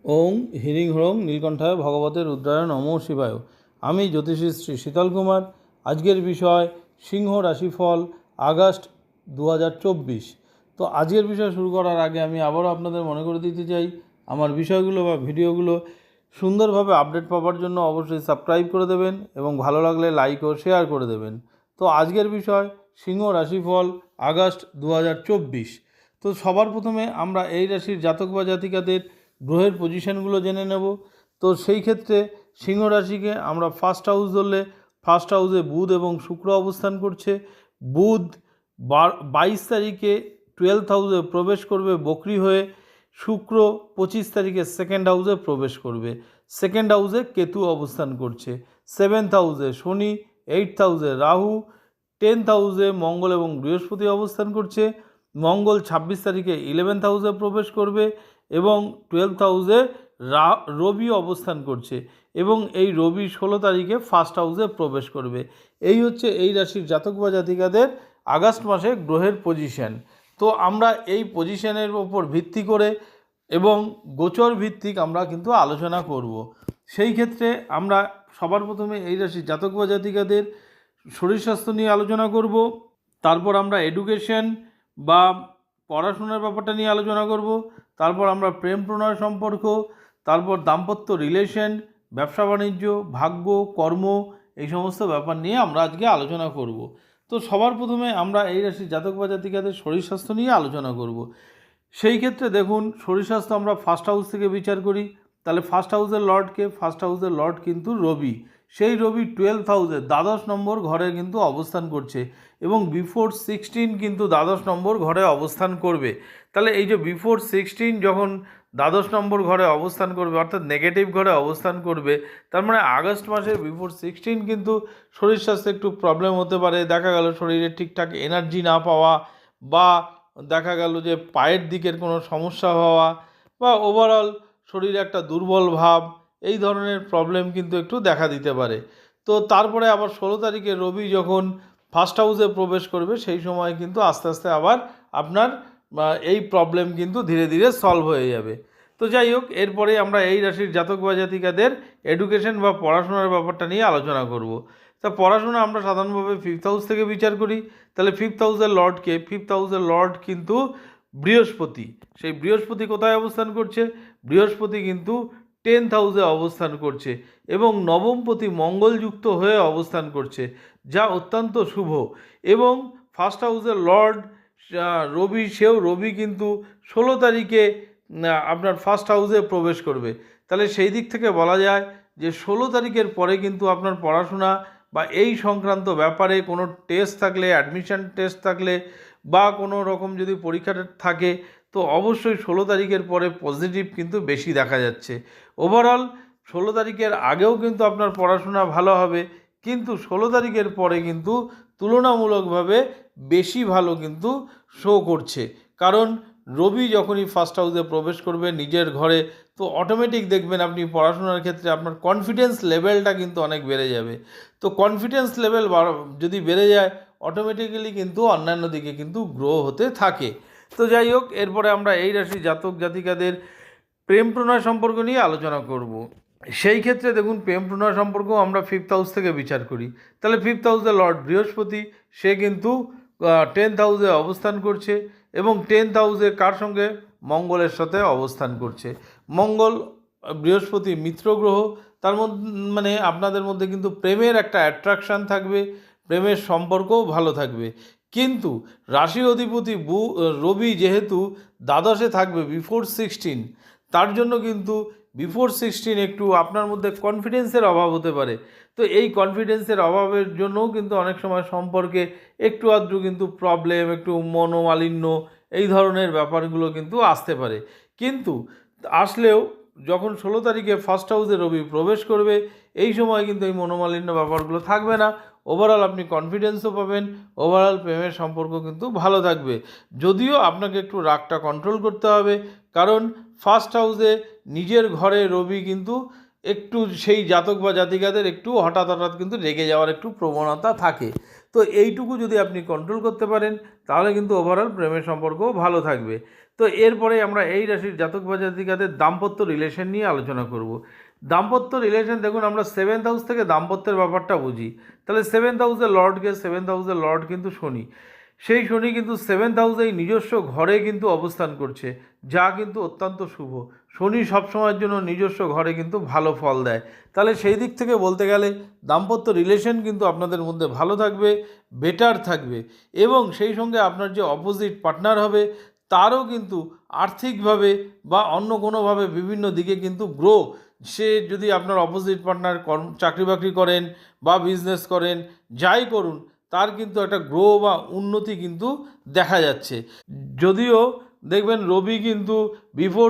ওং হিরিং হরং নীলকণ্ঠায় ভগবতের রুদ্রায় নমঃ শিবায়। আমি জ্যোতিষী শ্রী শীতল কুমার। আজকের বিষয় সিংহ রাশিফল আগস্ট 2024। তো আজকের বিষয় শুরু করার আগে আমি আবারও আপনাদের মনে করে দিতে চাই, আমার বিষয়গুলো বা ভিডিওগুলো সুন্দরভাবে আপডেট পাওয়ার জন্য অবশ্যই সাবস্ক্রাইব করে দেবেন এবং ভালো লাগলে লাইক ও শেয়ার করে দেবেন। তো আজকের বিষয় সিংহ রাশিফল আগস্ট 2024। তো সবার প্রথমে আমরা এই রাশির জাতক বা জাতিকাদের গ্রহের পজিশনগুলো জেনে নেব। তো সেই ক্ষেত্রে সিংহ রাশিকে আমরা ফার্স্ট হাউস ধরলে ফার্স্ট হাউসে বুধ এবং শুক্র অবস্থান করছে। বুধ 22 তারিখে 12th হাউসে প্রবেশ করবে বকরি হয়ে। শুক্র 25 তারিখে সেকেন্ড হাউসে প্রবেশ করবে। সেকেন্ড হাউসে কেতু অবস্থান করছে। 7th হাউসে শনি, 8th হাউসে রাহু, 10th হাউসে মঙ্গল এবং বৃহস্পতি অবস্থান করছে। মঙ্গল 26 তারিখে 11th হাউসে প্রবেশ করবে এবং 12th হাউসে রবি অবস্থান করছে এবং এই রবি 16 তারিখে ফার্স্ট হাউসে প্রবেশ করবে। এই হচ্ছে এই রাশির জাতক বা জাতিকাদের আগস্ট মাসে গ্রহের পজিশন। তো আমরা এই পজিশনের ওপর ভিত্তি করে এবং গোচর ভিত্তিক আমরা কিন্তু আলোচনা করব। সেই ক্ষেত্রে আমরা সবার প্রথমে এই রাশির জাতক বা জাতিকাদের শরীর স্বাস্থ্য নিয়ে আলোচনা করব। তারপর আমরা এডুকেশন বা পড়াশোনার ব্যাপারটা নিয়ে আলোচনা করব। তারপর আমরা প্রেম প্রণয় সম্পর্ক, তারপর দাম্পত্য রিলেশন, ব্যবসা বাণিজ্য, ভাগ্য, কর্ম, এই সমস্ত ব্যাপার নিয়ে আমরা আজকে আলোচনা করব। তো সবার প্রথমে আমরা এই রাশির জাতক বা জাতিকাদের শরীর স্বাস্থ্য নিয়ে আলোচনা করব। সেই ক্ষেত্রে দেখুন, শরীর স্বাস্থ্য আমরা ফার্স্ট হাউস থেকে বিচার করি। তাহলে ফার্স্ট হাউসের লর্ডকে, ফার্স্ট হাউসের লর্ড কিন্তু রবি। সেই রবি 12th হাউসে 12 নম্বর ঘরে কিন্তু অবস্থান করছে এবং বিফোর 16 কিন্তু 12 নম্বর ঘরে অবস্থান করবে। তাহলে এই যে বিফোর 16 যখন 12 নম্বর ঘরে অবস্থান করবে, অর্থাৎ নেগেটিভ ঘরে অবস্থান করবে, তার মানে আগস্ট মাসের বিফোর 16 কিন্তু শরীর স্বাস্থ্যে একটু প্রবলেম হতে পারে। দেখা গেল শরীরে ঠিকঠাক এনার্জি না পাওয়া, বা দেখা গেল যে পায়ের দিকের কোনো সমস্যা হওয়া, বা ওভারঅল শরীরে একটা দুর্বল ভাব, এই ধরনের প্রবলেম কিন্তু একটু দেখা দিতে পারে। তো তারপরে আবার 16 তারিখে রবি যখন ফার্স্ট হাউসে প্রবেশ করবে, সেই সময় কিন্তু আস্তে আস্তে আবার আপনার এই প্রবলেম কিন্তু ধীরে ধীরে সলভ হয়ে যাবে। তো যাই হোক, এরপরে আমরা এই রাশির জাতক বা জাতিকাদের এডুকেশন বা পড়াশোনার ব্যাপারটা নিয়ে আলোচনা করব। তা পড়াশোনা আমরা সাধারণভাবে 5th হাউস থেকে বিচার করি। তাহলে 5th হাউসের লর্ডকে, 5th হাউসের লর্ড কিন্তু বৃহস্পতি। সেই বৃহস্পতি কোথায় অবস্থান করছে? বৃহস্পতি কিন্তু 10th হাউসে অবস্থান করছে এবং নবমপতি মঙ্গলযুক্ত হয়ে অবস্থান করছে, যা অত্যন্ত শুভ। এবং ফার্স্ট হাউসের লর্ড রবি, সেও রবি কিন্তু 16 তারিখে আপনার ফার্স্ট হাউসে প্রবেশ করবে। তাহলে সেই দিক থেকে বলা যায় যে 16 তারিখের পরে কিন্তু আপনার পড়াশোনা বা এই সংক্রান্ত ব্যাপারে কোনো টেস্ট থাকলে, অ্যাডমিশন টেস্ট থাকলে, বা কোনো রকম যদি পরীক্ষা থাকে, তো অবশ্যই 16 তারিখের পরে পজিটিভ কিন্তু বেশি দেখা যাচ্ছে। ওভারঅল 16 তারিখের আগেও কিন্তু আপনার পড়াশোনা ভালো হবে, কিন্তু 16 তারিখের পরে কিন্তু তুলনামূলকভাবে বেশি ভালো কিন্তু শো করছে। কারণ রবি যখনই ফার্স্ট হাউসে প্রবেশ করবে নিজের ঘরে, তো অটোমেটিক দেখবেন আপনি পড়াশোনার ক্ষেত্রে আপনার কনফিডেন্স লেভেলটা কিন্তু অনেক বেড়ে যাবে। তো কনফিডেন্স লেভেল যদি বেড়ে যায়, অটোমেটিক্যালি কিন্তু অন্যান্য দিকে কিন্তু গ্রো হতে থাকে। তো যাই হোক, এরপরে আমরা এই রাশি জাতক জাতিকাদের প্রেম প্রণয় সম্পর্ক নিয়ে আলোচনা করব। সেই ক্ষেত্রে দেখুন, প্রেম প্রণয় সম্পর্ক আমরা 5th হাউস থেকে বিচার করি। তাহলে 5th হাউসের লর্ড বৃহস্পতি, সে কিন্তু 10th হাউসে অবস্থান করছে এবং 10th হাউসে কার সঙ্গে? মঙ্গলের সাথে অবস্থান করছে। মঙ্গল বৃহস্পতি মিত্র গ্রহ, তার মধ্যে মানে আপনাদের মধ্যে কিন্তু প্রেমের একটা অ্যাট্রাকশান থাকবে, প্রেমের সম্পর্কও ভালো থাকবে। কিন্তু রাশি অধিপতি রবি যেহেতু দ্বাদশে থাকবে বিফোর 16, তার জন্য কিন্তু বিফোর 16 একটু আপনার মধ্যে কনফিডেন্সের অভাব হতে পারে। তো এই কনফিডেন্সের অভাবের জন্যও কিন্তু অনেক সময় সম্পর্কে একটু আধটু কিন্তু প্রবলেম, একটু মনোমালিন্য, এই ধরনের ব্যাপারগুলো কিন্তু আসতে পারে। কিন্তু আসলেও যখন 16 তারিখে ফার্স্ট হাউসে রবি প্রবেশ করবে, এই সময় কিন্তু এই মনোমালিন্য ব্যাপারগুলো থাকবে না। ওভারঅল আপনি কনফিডেন্সও পাবেন, ওভারঅল প্রেমের সম্পর্ক কিন্তু ভালো থাকবে। যদিও আপনাকে একটু রাগটা কন্ট্রোল করতে হবে, কারণ ফার্স্ট হাউসে নিজের ঘরে রবি কিন্তু একটু সেই জাতক বা জাতিকাদের একটু হঠাৎ হঠাৎ কিন্তু রেগে যাওয়ার একটু প্রবণতা থাকে। তো এইটুকু যদি আপনি কন্ট্রোল করতে পারেন, তাহলে কিন্তু ওভারঅল প্রেমের সম্পর্কও ভালো থাকবে। তো এরপরে আমরা এই রাশির জাতক বা জাতিকাদের দাম্পত্য রিলেশন নিয়ে আলোচনা করব। দাম্পত্য রিলেশন দেখুন, আমরা 7th হাউস থেকে দাম্পত্যের ব্যাপারটা বুঝি। তাহলে 7th হাউসের লর্ডকে, 7th হাউসের লর্ড কিন্তু শনি। সেই শনি কিন্তু 7th হাউসেই নিজস্ব ঘরে কিন্তু অবস্থান করছে, যা কিন্তু অত্যন্ত শুভ। শনি সবসময়ের জন্য নিজস্ব ঘরে কিন্তু ভালো ফল দেয়। তাহলে সেই দিক থেকে বলতে গেলে দাম্পত্য রিলেশন কিন্তু আপনাদের মধ্যে ভালো থাকবে, বেটার থাকবে, এবং সেই সঙ্গে আপনার যে অপোজিট পার্টনার হবে তারও কিন্তু আর্থিকভাবে বা অন্য কোনোভাবে বিভিন্ন দিকে কিন্তু গ্রো, সে যদি আপনার অপোজিট পার্টনার চাকরি বাকরি করেন বা বিজনেস করেন, যাই করুন, তার কিন্তু একটা গ্রো বা উন্নতি কিন্তু দেখা যাচ্ছে। যদিও দেখবেন রবি কিন্তু বিফোর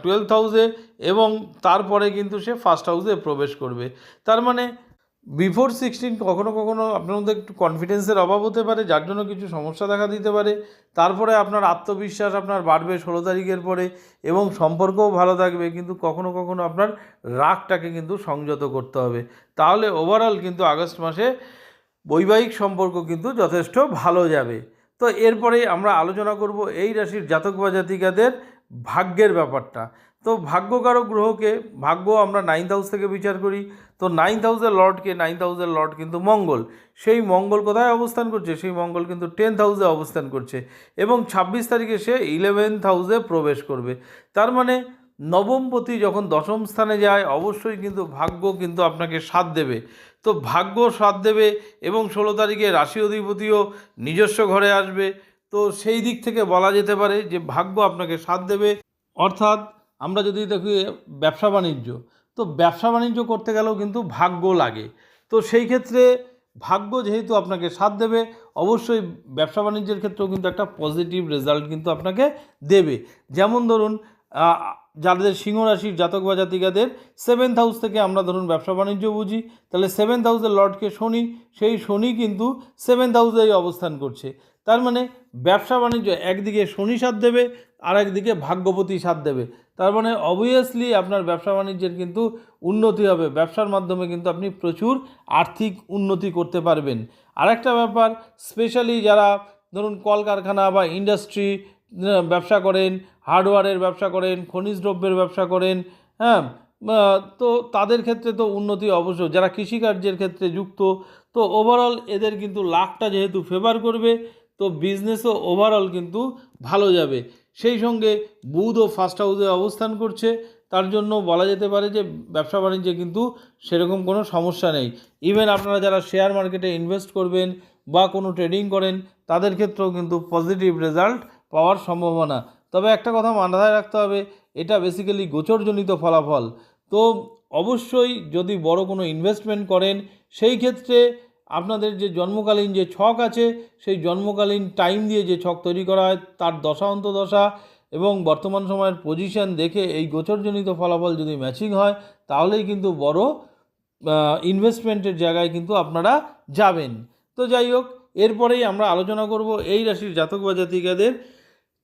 12th হাউসে এবং তারপরে কিন্তু সে ফার্স্ট হাউসে প্রবেশ করবে। তার মানে বিফোর 16 কখনো কখনো আপনার মধ্যে একটু কনফিডেন্সের অভাব হতে পারে, যার জন্য কিছু সমস্যা দেখা দিতে পারে। তারপরে আপনার আত্মবিশ্বাস আপনার বাড়বে 16 তারিখের পরে, এবং সম্পর্কও ভালো থাকবে, কিন্তু কখনো কখনো আপনার রাগটাকে কিন্তু সংযত করতে হবে। তাহলে ওভারঅল কিন্তু আগস্ট মাসে বৈবাহিক সম্পর্ক কিন্তু যথেষ্ট ভালো যাবে। তো এরপরেই আমরা আলোচনা করব এই রাশির জাতক বা জাতিকাদের ভাগ্যের ব্যাপারটা। তো ভাগ্যকারক গ্রহকে, ভাগ্য আমরা 9th হাউস থেকে বিচার করি। তো 9th হাউসের লর্ডকে, 9th হাউসের লর্ড কিন্তু মঙ্গল। সেই মঙ্গল কোথায় অবস্থান করছে? সেই মঙ্গল কিন্তু 10th হাউসে অবস্থান করছে, এবং 26 তারিখে সে 11th হাউসে প্রবেশ করবে। তার মানে নবমপতি যখন দশম স্থানে যায়, অবশ্যই কিন্তু ভাগ্য কিন্তু আপনাকে সাথ দেবে। তো ভাগ্য সাথ দেবে, এবং 16 তারিখে রাশি অধিপতিও নিজস্ব ঘরে আসবে। তো সেই দিক থেকে বলা যেতে পারে যে ভাগ্য আপনাকে সাথ দেবে। অর্থাৎ আমরা যদি দেখি ব্যবসা বাণিজ্য, তো ব্যবসা বাণিজ্য করতে গেলেও কিন্তু ভাগ্য লাগে। তো সেই ক্ষেত্রে ভাগ্য যেহেতু আপনাকে সাথ দেবে, অবশ্যই ব্যবসা বাণিজ্যের ক্ষেত্রেও কিন্তু একটা পজিটিভ রেজাল্ট কিন্তু আপনাকে দেবে। যেমন ধরুন, যাদের সিংহ রাশির জাতক বা জাতিকাদের 7th হাউস থেকে আমরা ধরুন ব্যবসা বাণিজ্য বুঝি, তাহলে 7th হাউসের লর্ডকে শনি, সেই শনি কিন্তু 7th হাউসেই অবস্থান করছে। তার মানে ব্যবসা বাণিজ্য একদিকে শনি সাথ দেবে, আর একদিকে ভাগ্যপতি সাথ দেবে। তার মানে অবভিয়াসলি আপনার ব্যবসা বাণিজ্যের কিন্তু উন্নতি হবে, ব্যবসার মাধ্যমে কিন্তু আপনি প্রচুর আর্থিক উন্নতি করতে পারবেন। আরেকটা ব্যাপার, স্পেশালি যারা ধরুন কলকারখানা বা ইন্ডাস্ট্রি ব্যবসা করেন, হার্ডওয়্যারের ব্যবসা করেন, খনিজ দ্রব্যের ব্যবসা করেন, হ্যাঁ, তো তাদের ক্ষেত্রে তো উন্নতি অবশ্য। যারা কৃষিকার্যের ক্ষেত্রে যুক্ত, তো ওভারঅল এদের কিন্তু লাকটা যেহেতু ফেভার করবে, তো বিজনেসও ওভারঅল কিন্তু ভালো যাবে। সেই সঙ্গে বুধও ফার্স্ট হাউসে অবস্থান করছে, তার জন্য বলা যেতে পারে যে ব্যবসা বাণিজ্যে কিন্তু সেরকম কোনো সমস্যা নেই। ইভেন আপনারা যারা শেয়ার মার্কেটে ইনভেস্ট করবেন বা কোনো ট্রেডিং করেন, তাদের ক্ষেত্রেও কিন্তু পজিটিভ রেজাল্ট পাওয়ার সম্ভাবনা। তবে একটা কথা মাথায় রাখতে হবে, এটা বেসিক্যালি গোচরজনিত ফলাফল। তো অবশ্যই যদি বড় কোনো ইনভেস্টমেন্ট করেন, সেই ক্ষেত্রে আপনাদের যে জন্মকালীন যে ছক আছে, সেই জন্মকালীন টাইম দিয়ে যে ছক তৈরি করা হয়, তার দশা অন্তদশা এবং বর্তমান সময়ের পজিশন দেখে এই গোচরজনিত ফলাফল যদি ম্যাচিং হয়, তাহলেই কিন্তু বড় ইনভেস্টমেন্টের জায়গায় কিন্তু আপনারা যাবেন। তো যাই হোক, এরপরেই আমরা আলোচনা করব এই রাশির জাতক বা জাতিকাদের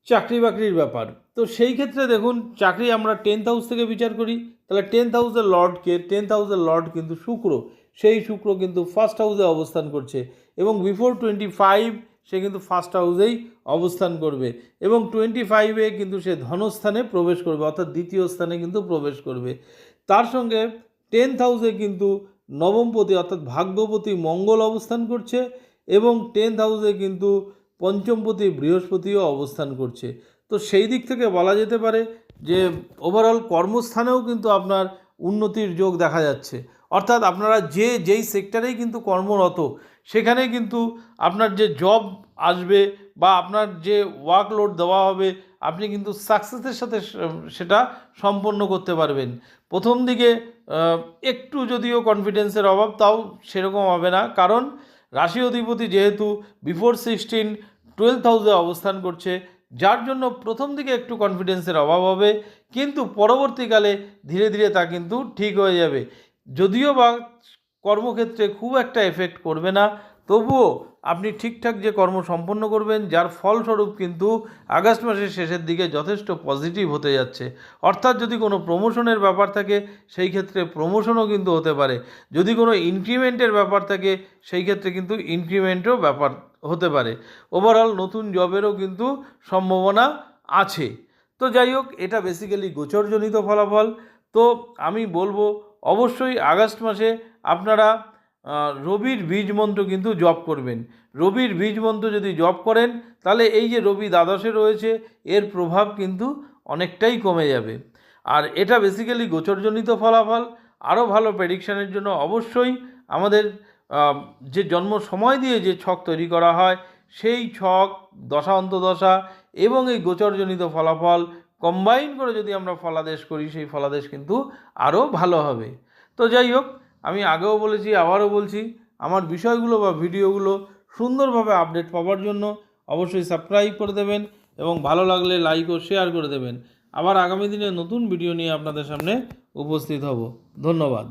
চাকরি বাকরির ব্যাপার। তো সেই ক্ষেত্রে দেখুন, চাকরি আমরা 10th হাউস থেকে বিচার করি। তাহলে 10th হাউসের লর্ডকে, 10th হাউসের লর্ড কিন্তু শুক্র, সেই শুক্র কিন্তু ফার্স্ট হাউসে অবস্থান করছে, এবং বিফোর 25 সে কিন্তু ফার্স্ট হাউসেই অবস্থান করবে, এবং 25-এ কিন্তু সে ধনস্থানে প্রবেশ করবে, অর্থাৎ দ্বিতীয় স্থানে কিন্তু প্রবেশ করবে। তার সঙ্গে 10th হাউসে কিন্তু নবমপতি অর্থাৎ ভাগ্যপতি মঙ্গল অবস্থান করছে, এবং 10th হাউসে কিন্তু পঞ্চমপতি বৃহস্পতিও অবস্থান করছে। তো সেই দিক থেকে বলা যেতে পারে যে ওভারঅল কর্মস্থানেও কিন্তু আপনার উন্নতির যোগ দেখা যাচ্ছে। অর্থাৎ আপনারা যেই সেক্টরেই কিন্তু কর্মরত, সেখানে কিন্তু আপনার যে জব আসবে বা আপনার যে ওয়ার্কলোড দেওয়া হবে, আপনি কিন্তু সাকসেসের সাথে সেটা সম্পন্ন করতে পারবেন। প্রথম দিকে একটু যদিও কনফিডেন্সের অভাব, তাও সেরকম হবে না, কারণ রাশি অধিপতি যেহেতু বিফোর 12th হাউসে অবস্থান করছে, যার জন্য প্রথম দিকে একটু কনফিডেন্সের অভাব হবে, কিন্তু পরবর্তীকালে ধীরে ধীরে তা কিন্তু ঠিক হয়ে যাবে। যদিও বা কর্মক্ষেত্রে খুব একটা এফেক্ট করবে না, তবুও আপনি ঠিকঠাক যে কর্ম সম্পন্ন করবেন, যার ফলস্বরূপ কিন্তু আগস্ট মাসের শেষের দিকে যথেষ্ট পজিটিভ হতে যাচ্ছে। অর্থাৎ যদি কোনো প্রমোশনের ব্যাপার থাকে, সেই ক্ষেত্রে প্রমোশনও কিন্তু হতে পারে। যদি কোনো ইনক্রিমেন্টের ব্যাপার থাকে, সেই ক্ষেত্রে কিন্তু ইনক্রিমেন্টও ব্যাপার হতে পারে। ওভারঅল নতুন জবেরও কিন্তু সম্ভাবনা আছে। তো যাই হোক, এটা বেসিক্যালি গোচরজনিত ফলাফল। তো আমি বলবো অবশ্যই আগস্ট মাসে আপনারা রবির বীজ মন্ত্র কিন্তু জপ করবেন। রবির বীজ মন্ত্র যদি জপ করেন তাহলে এই যে রবি দ্বাদশে রয়েছে এর প্রভাব কিন্তু অনেকটাই কমে যাবে। আর এটা বেসিক্যালি গোচরজনিত ফলাফল। আরও ভালো প্রেডিকশানের জন্য অবশ্যই আমাদের যে জন্ম সময় দিয়ে যে ছক তৈরি করা হয় সেই ছক, দশা অন্তদশা এবং এই গোচরজনিত ফলাফল কম্বাইন করে যদি আমরা ফলাদেশ করি, সেই ফলাদেশ কিন্তু আরও ভালো হবে। তো যাই হোক, আমি আগেও বলেছি, আবারও বলছি, আমার বিষয়গুলো বা ভিডিওগুলো সুন্দরভাবে আপডেট পাওয়ার জন্য অবশ্যই সাবস্ক্রাইব করে দেবেন এবং ভালো লাগলে লাইক ও শেয়ার করে দেবেন। আবার আগামী দিনে নতুন ভিডিও নিয়ে আপনাদের সামনে উপস্থিত হব। ধন্যবাদ।